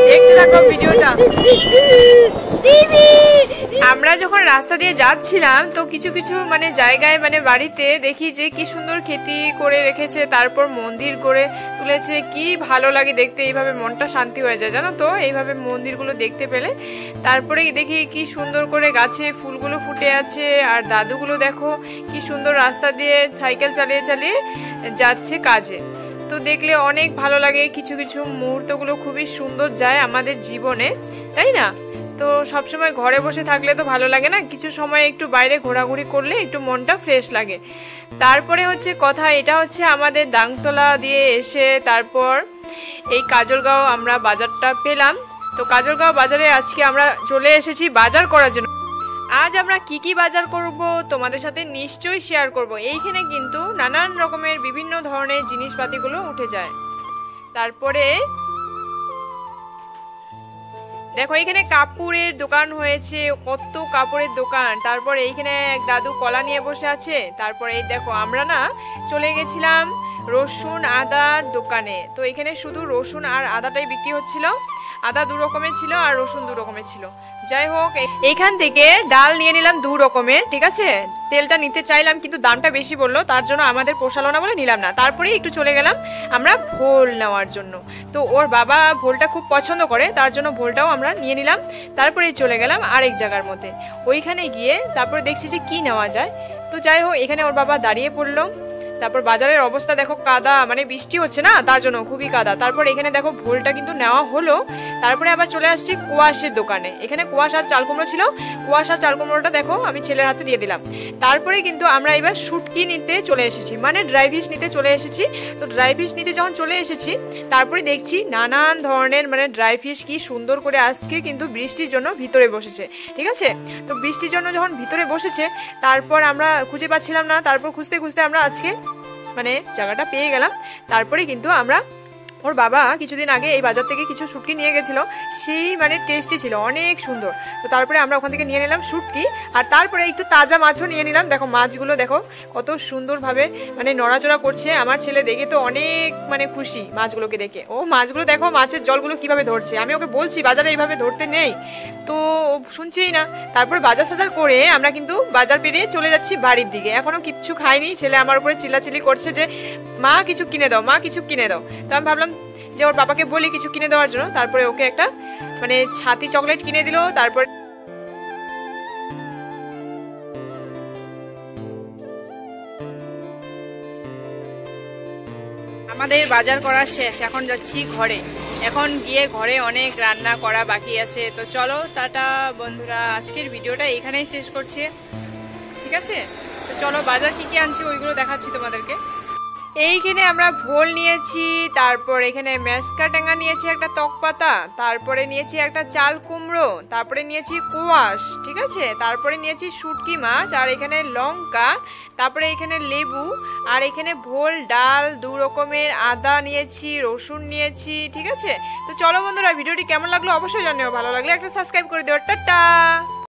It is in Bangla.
দেখতে থাকো ভিডিওটা। আমরা যখন রাস্তা দিয়ে যাচ্ছিলাম তো কিছু কিছু মানে জায়গায় মানে বাড়িতে দেখি যে কি সুন্দর খেতি করে রেখেছে, তারপর মন্দির করে তুলেছে, কি ভালো লাগে দেখতে, এইভাবে মনটা শান্তি হয়ে যায় জানো তো এইভাবে মন্দিরগুলো দেখতে পেলে। তারপরে দেখি কি সুন্দর করে গাছে ফুলগুলো ফুটে আছে, আর দাদুগুলো দেখো কি সুন্দর রাস্তা দিয়ে সাইকেল চালিয়ে চালিয়ে যাচ্ছে কাজে। তো দেখলে অনেক ভালো লাগে, কিছু কিছু মুহূর্তগুলো খুবই সুন্দর যায় আমাদের জীবনে, তাই না? তো সবসময় ঘরে বসে থাকলে তো ভালো লাগে না, কিছু সময় একটু বাইরে ঘোরাঘুরি করলে একটু মনটা ফ্রেশ লাগে। তারপরে হচ্ছে কথা, এটা হচ্ছে আমাদের দাংতলা দিয়ে এসে তারপর এই কাজলগাঁও আমরা বাজারটা পেলাম। তো কাজলগাঁও বাজারে আজকে আমরা চলে এসেছি বাজার করার জন্য। আজ আমরা কি কি বাজার করব তোমাদের সাথে নিশ্চয়ই শেয়ার করব। এইখানে কিন্তু নানান রকমের বিভিন্ন ধরনের জিনিসপাতিগুলো উঠে যায়। তারপরে দেখো এখানে কাপড়ের দোকান হয়েছে, কত কাপড়ের দোকান। তারপর এইখানে এক দাদু কলা নিয়ে বসে আছে। তারপরে এই দেখো আমরা না চলে গেছিলাম রসুন আদার দোকানে। তো এখানে শুধু রসুন আর আদাটাই বিক্রি হচ্ছিল, আদা 2 রকমের ছিল আর রসুন 2 রকমের ছিল। যাই হোক এইখান থেকে ডাল নিয়ে নিলাম 2 রকমের, ঠিক আছে। তেলটা নিতে চাইলাম কিন্তু দামটা বেশি বললো, তার জন্য আমাদের পোষালো না বলে নিলাম না। তারপরে একটু চলে গেলাম আমরা ভোল নেওয়ার জন্য। তো ওর বাবা ভোলটা খুব পছন্দ করে, তার জন্য ভোলটাও আমরা নিয়ে নিলাম। তারপরে চলে গেলাম আরেক জায়গার মধ্যে, ওইখানে গিয়ে তারপরে দেখছি যে কি নেওয়া যায়। তো যাই হোক এখানে ওর বাবা দাঁড়িয়ে পড়লো। তারপর বাজারের অবস্থা দেখো কাদা, মানে বৃষ্টি হচ্ছে না তার জন্য খুবই কাদা। তারপর এখানে দেখো ভোলটা কিন্তু নেওয়া হলো। তারপরে আবার চলে আসছি কুয়াশের দোকানে। এখানে কুয়াশ আর চাল কুমড়ো ছিল, কুয়াশ আর চাল কুমড়োটা দেখো আমি ছেলের হাতে দিয়ে দিলাম। তারপরে কিন্তু আমরা এবার শুটকি নিতে চলে এসেছি, মানে ড্রাই ফিশ নিতে চলে এসেছি। তো ড্রাই ফিশ নিতে যখন চলে এসেছি তারপরে দেখছি নানান ধরনের মানে ড্রাই ফিশ কি সুন্দর করে আজকে কিন্তু বৃষ্টির জন্য ভিতরে বসেছে, ঠিক আছে। তো বৃষ্টির জন্য যখন ভিতরে বসেছে তারপর আমরা খুঁজে পাচ্ছিলাম না, তারপর খুঁজতে খুঁজতে আমরা আজকে মানে জায়গাটা পেয়ে গেলাম। তারপরে কিন্তু আমরা ওর বাবা কিছুদিন আগে এই বাজার থেকে কিছু শুটকি নিয়ে গেছিল, সেই মানে টেস্টি ছিল, অনেক সুন্দর। তো তারপরে আমরা ওখান থেকে নিয়ে নিলাম শুটকি, আর তারপরে একটু তাজা মাছও নিয়ে নিলাম। দেখো মাছগুলো দেখো কত সুন্দরভাবে মানে নড়াচড়া করছে, আমার ছেলে দেখে তো অনেক মানে খুশি মাছগুলোকে দেখে। ও মাছগুলো দেখো মাছের জলগুলো কিভাবে ধরছে, আমি ওকে বলছি বাজারে এইভাবে ধরতে নেই, তো শুনছেই না। তারপরে বাজার সাজার করে আমরা কিন্তু বাজার পেরিয়ে চলে যাচ্ছি বাড়ির দিকে। এখনো কিচ্ছু খাইনি, ছেলে আমার উপরে চিল্লাচিল্লি করছে যে মা কিছু কিনে দাও, মা কিছু কিনে দাও। তো আমি ভাবলাম যে ওর বাবাকে বলি কিছু কিনে দেওয়ার জন্য। তারপরে ওকে একটা মানে ছাতি চকলেট কিনে দিল। তারপর আমাদের বাজার করা শেষ, এখন যাচ্ছি ঘরে। এখন গিয়ে ঘরে অনেক রান্না করা বাকি আছে। তো চলো টাটা বন্ধুরা, আজকের ভিডিওটা এখানেই শেষ করছি, ঠিক আছে। তো চলো বাজার কি কি আনছি ওইগুলো দেখাচ্ছি তোমাদেরকে। এইখানে আমরা ভোল নিয়েছি, তারপর এখানে মেসকা টেঙ্গা নিয়েছি একটা তকপাতা, তারপরে নিয়েছি একটা চাল কুমড়ো, তারপরে নিয়েছি কুয়াশ, ঠিক আছে। তারপরে নিয়েছি শুটকি মাছ, আর এখানে লঙ্কা, তারপরে এখানে লেবু, আর এখানে ভোল ডাল 2 রকমের, আদা নিয়েছি, রসুন নিয়েছি, ঠিক আছে। তো চলো বন্ধুরা ভিডিওটি কেমন লাগলো অবশ্যই জানিও, ভালো লাগলে একটা সাবস্ক্রাইব করে দিও। টাটা।